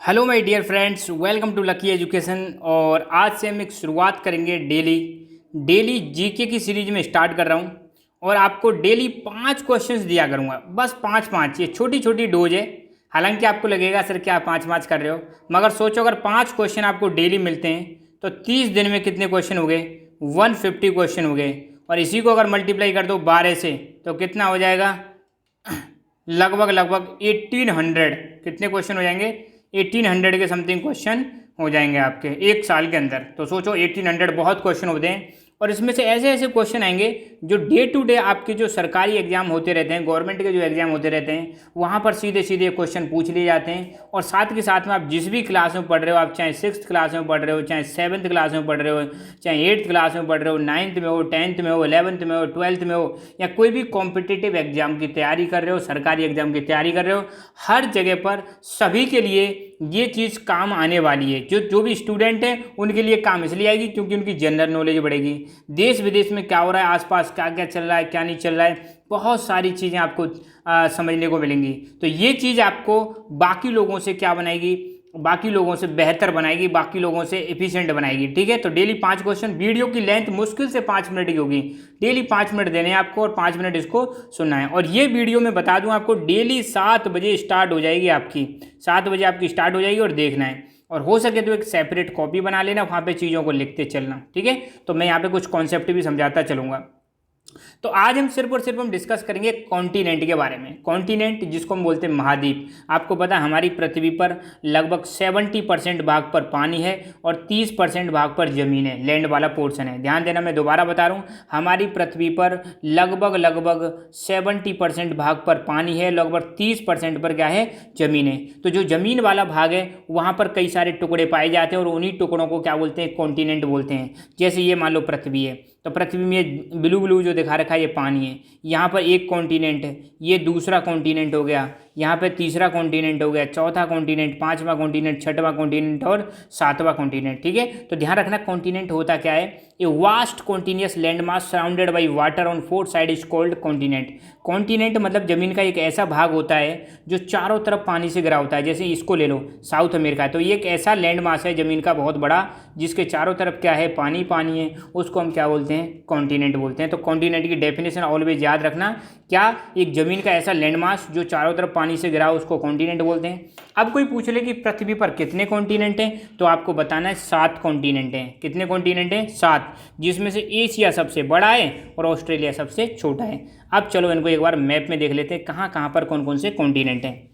Hello my dear friends, welcome to lucky education. और आज से हम एक शुरुआत करेंगे डेली डेली जीके की सीरीज में स्टार्ट कर रहा हूँ। और आपको डेली 5 क्वेश्चंस दिया करूँगा, बस पाँच पाँच। ये छोटी छोटी डोज है। हालांकि आपको लगेगा सर क्या पाँच पाँच कर रहे हो, मगर सोचो अगर 5 क्वेश्चन आपको डेली मिलते हैं तो 30 दिन में कितने क्वेश्चन हो गए? 150 क्वेश्चन हो गए। और इसी को अगर मल्टीप्लाई कर दो 12 से तो कितना हो जाएगा? लगभग लगभग 1800। कितने क्वेश्चन हो जाएंगे? 1800 के समथिंग क्वेश्चन हो जाएंगे आपके एक साल के अंदर। तो सोचो 1800 बहुत क्वेश्चन होते हैं। और इसमें से ऐसे ऐसे क्वेश्चन आएंगे जो डे टू डे आपके जो सरकारी एग्जाम होते रहते हैं, गवर्नमेंट के जो एग्जाम होते रहते हैं, वहाँ पर सीधे सीधे क्वेश्चन पूछ लिए जाते हैं। और साथ के साथ में आप जिस भी क्लास में पढ़ रहे हो, आप चाहे 6th क्लास में पढ़ रहे हो, चाहे 7th क्लास में पढ़ रहे हो, चाहे 8th क्लास में पढ़ रहे हो, 9th में हो, 10th में हो, 11th में हो, 12th में हो, या कोई भी कॉम्पिटिटिव एग्जाम की तैयारी कर रहे हो, सरकारी एग्जाम की तैयारी कर रहे हो, हर जगह पर सभी के लिए ये चीज़ काम आने वाली है। जो भी स्टूडेंट हैं उनके लिए काम इसलिए आएगी क्योंकि उनकी जनरल नॉलेज बढ़ेगी। देश विदेश में क्या हो रहा है, आसपास क्या क्या चल रहा है, क्या नहीं चल रहा है, बहुत सारी चीज़ें आपको समझने को मिलेंगी। तो ये चीज़ आपको बाकी लोगों से क्या बनाएगी? बाकी लोगों से बेहतर बनाएगी, बाकी लोगों से एफिशिएंट बनाएगी। ठीक है, तो डेली 5 क्वेश्चन। वीडियो की लेंथ मुश्किल से 5 मिनट की होगी। डेली 5 मिनट देने हैं आपको और 5 मिनट इसको सुनना है। और ये वीडियो मैं बता दूं आपको, डेली 7 बजे स्टार्ट हो जाएगी आपकी। 7 बजे आपकी स्टार्ट हो जाएगी और देखना है। और हो सके तो एक सेपरेट कॉपी बना लेना, वहाँ पे चीज़ों को लिखते चलना। ठीक है, तो मैं यहाँ पे कुछ कॉन्सेप्ट भी समझाता चलूँगा। तो आज हम सिर्फ और सिर्फ हम डिस्कस करेंगे कॉन्टिनेंट के बारे में। कॉन्टिनेंट जिसको हम बोलते हैं महाद्वीप। आपको पता है हमारी पृथ्वी पर लगभग 70% भाग पर पानी है और 30% भाग पर जमीन है, लैंड वाला पोर्शन है। ध्यान देना, मैं दोबारा बता रहा हूँ, हमारी पृथ्वी पर लगभग लगभग 70% भाग पर पानी है, लगभग 30% पर क्या है? जमीन है। तो जो जमीन वाला भाग है वहाँ पर कई सारे टुकड़े पाए जाते हैं और उन्हीं टुकड़ों को क्या बोलते हैं? कॉन्टिनेंट बोलते हैं। जैसे ये मान लो पृथ्वी है, तो पृथ्वी में ब्लू ब्लू जो दिखा रखा है ये पानी है। यहाँ पर एक कॉन्टिनेंट है, ये दूसरा कॉन्टिनेंट हो गया, यहाँ पे तीसरा कॉन्टिनेंट हो गया, चौथा कॉन्टिनेंट, पांचवा कॉन्टिनेंट, छठवां कॉन्टिनेंट और सातवां कॉन्टिनेंट। ठीक है, तो ध्यान रखना कॉन्टिनेंट होता क्या है? A vast continuous land mass surrounded by water on 4 side is called continent. Continent मतलब जमीन का एक ऐसा भाग होता है जो चारों तरफ पानी से घिरा होता है। जैसे इसको ले लो, साउथ अमेरिका, तो ये एक ऐसा लैंड मास है जमीन का बहुत बड़ा जिसके चारों तरफ क्या है? पानी पानी है। उसको हम क्या बोलते हैं? कॉन्टिनेंट बोलते हैं। तो कॉन्टिनेंट की डेफिनेशन ऑलवेज याद रखना, क्या? एक जमीन का ऐसा लैंड मास जो चारों तरफ पानी से घिरा हो उसको कॉन्टिनेंट बोलते हैं। अब कोई पूछ ले कि पृथ्वी पर कितने कॉन्टिनेंट हैं, तो आपको बताना है 7 कॉन्टिनेंट हैं। कितने कॉन्टिनेंट हैं? 7, जिसमें से एशिया सबसे बड़ा है और ऑस्ट्रेलिया सबसे छोटा है। अब चलो इनको एक बार मैप में देख लेते हैं कहाँ कहाँ पर कौन कौन से कॉन्टिनेंट हैं।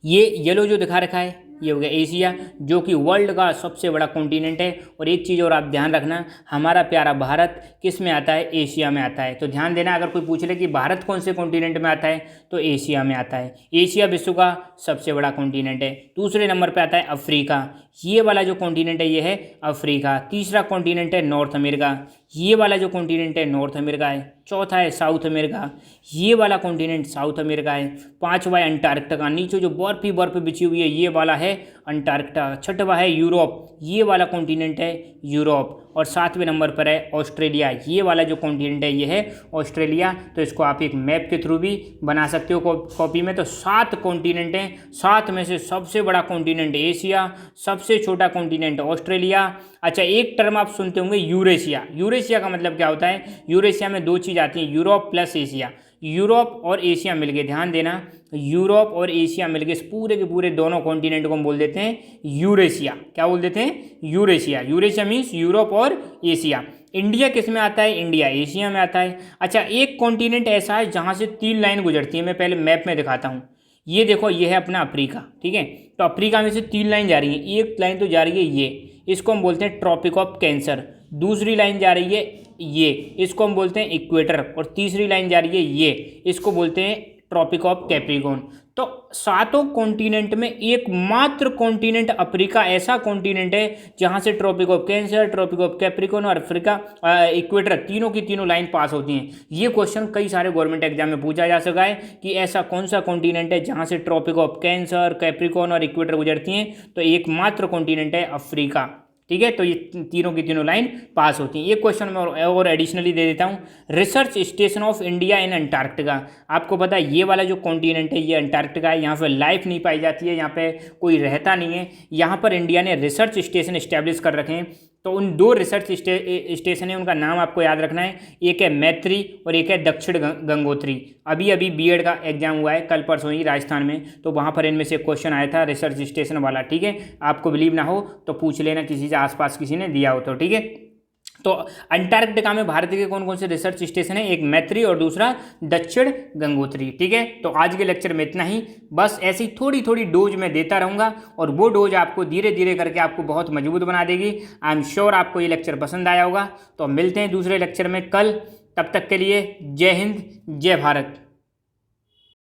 ये येलो जो दिखा रखा है ये हो गया एशिया, जो कि वर्ल्ड का सबसे बड़ा कॉन्टिनेंट है। और एक चीज़ और आप ध्यान रखना, हमारा प्यारा भारत किस में आता है? एशिया में आता है। तो ध्यान देना, अगर कोई पूछ ले कि भारत कौन से कॉन्टिनेंट में आता है, तो एशिया में आता है। एशिया विश्व का सबसे बड़ा कॉन्टिनेंट है। दूसरे नंबर पर आता है अफ्रीका। ये वाला जो कॉन्टिनेंट है ये है अफ्रीका। तीसरा कॉन्टिनेंट है नॉर्थ अमेरिका। ये वाला जो कॉन्टिनेंट है नॉर्थ अमेरिका है। चौथा है साउथ अमेरिका। ये वाला कॉन्टिनेंट साउथ अमेरिका है। पांचवा है अंटार्कटिका, नीचे जो बर्फ ही बर्फ बिछी हुई है ये वाला है अंटार्कटिका। छठवा है यूरोप, ये वाला कॉन्टिनेंट है यूरोप। और 7वें नंबर पर है ऑस्ट्रेलिया। ये वाला जो कॉन्टिनेंट है ये है ऑस्ट्रेलिया। तो इसको आप एक मैप के थ्रू भी बना सकते हो कॉपी में। तो 7 कॉन्टिनेंट हैं, 7 में से सबसे बड़ा कॉन्टिनेंट एशिया, सबसे छोटा कॉन्टिनेंट ऑस्ट्रेलिया। अच्छा, एक टर्म आप सुनते होंगे यूरेशिया। यूरेशिया का मतलब क्या होता है? यूरेशिया में 2 चीज़ आती हैं, यूरोप प्लस एशिया। यूरोप और एशिया मिलके, ध्यान देना, यूरोप और एशिया मिलके इस पूरे के पूरे दोनों कॉन्टिनेंट को हम बोल देते हैं यूरेशिया। क्या बोल देते हैं? यूरेशिया। यूरेशिया मीन्स यूरोप और एशिया। इंडिया किस में आता है? इंडिया एशिया में आता है। अच्छा, एक कॉन्टिनेंट ऐसा है जहाँ से 3 लाइन गुजरती है। मैं पहले मैप में दिखाता हूँ। ये देखो, ये है अपना अफ्रीका। ठीक है, तो अफ्रीका में से 3 लाइन जा रही है। एक लाइन तो जा रही है ये, इसको हम बोलते हैं ट्रॉपिक ऑफ कैंसर। दूसरी लाइन जा रही है ये, इसको हम बोलते हैं इक्वेटर। और तीसरी लाइन जा रही है ये, इसको बोलते हैं ट्रॉपिक ऑफ कैप्रिकॉर्न। तो 7 कॉन्टिनेंट में एकमात्र कॉन्टिनेंट अफ्रीका ऐसा कॉन्टिनेंट है जहां से tropic of cancer, tropic of capricorn और अफ्रीका इक्वेटर तीनों की तीनों लाइन पास होती हैं। ये क्वेश्चन कई सारे गवर्नमेंट एग्जाम में पूछा जा सका है कि ऐसा कौन सा कॉन्टिनेंट है जहां से ट्रॉपिक ऑफ कैंसर, कैप्रिकॉर्न और इक्वेटर गुजरती हैं। तो एकमात्र कॉन्टिनेंट है अफ्रीका। ठीक है, तो ये तीनों की तीनों लाइन पास होती हैं। एक क्वेश्चन मैं और एडिशनली दे देता हूँ, research station of India in Antarctica. आपको पता है ये वाला जो कॉन्टिनेंट है ये अंटार्कटिका है, यहाँ पे लाइफ नहीं पाई जाती है, यहाँ पे कोई रहता नहीं है। यहाँ पर इंडिया ने रिसर्च स्टेशन इस्टेब्लिश कर रखे हैं। तो उन दो रिसर्च स्टेशन है, उनका नाम आपको याद रखना है, एक है मैत्री और एक है दक्षिण गंगोत्री। अभी अभी बीएड का एग्जाम हुआ है कल परसों ही राजस्थान में, तो वहाँ पर इनमें से क्वेश्चन आया था रिसर्च स्टेशन वाला। ठीक है, आपको बिलीव ना हो तो पूछ लेना किसी से, आसपास किसी ने दिया हो तो। ठीक है, तो अंटार्कटिका में भारत के कौन कौन से रिसर्च स्टेशन है, एक मैत्री और दूसरा दक्षिण गंगोत्री। ठीक है, तो आज के लेक्चर में इतना ही, बस ऐसी थोड़ी थोड़ी डोज मैं देता रहूँगा और वो डोज आपको धीरे धीरे करके आपको बहुत मजबूत बना देगी। आई एम श्योर आपको ये लेक्चर पसंद आया होगा। तो मिलते हैं दूसरे लेक्चर में कल, तब तक के लिए जय हिंद जय भारत।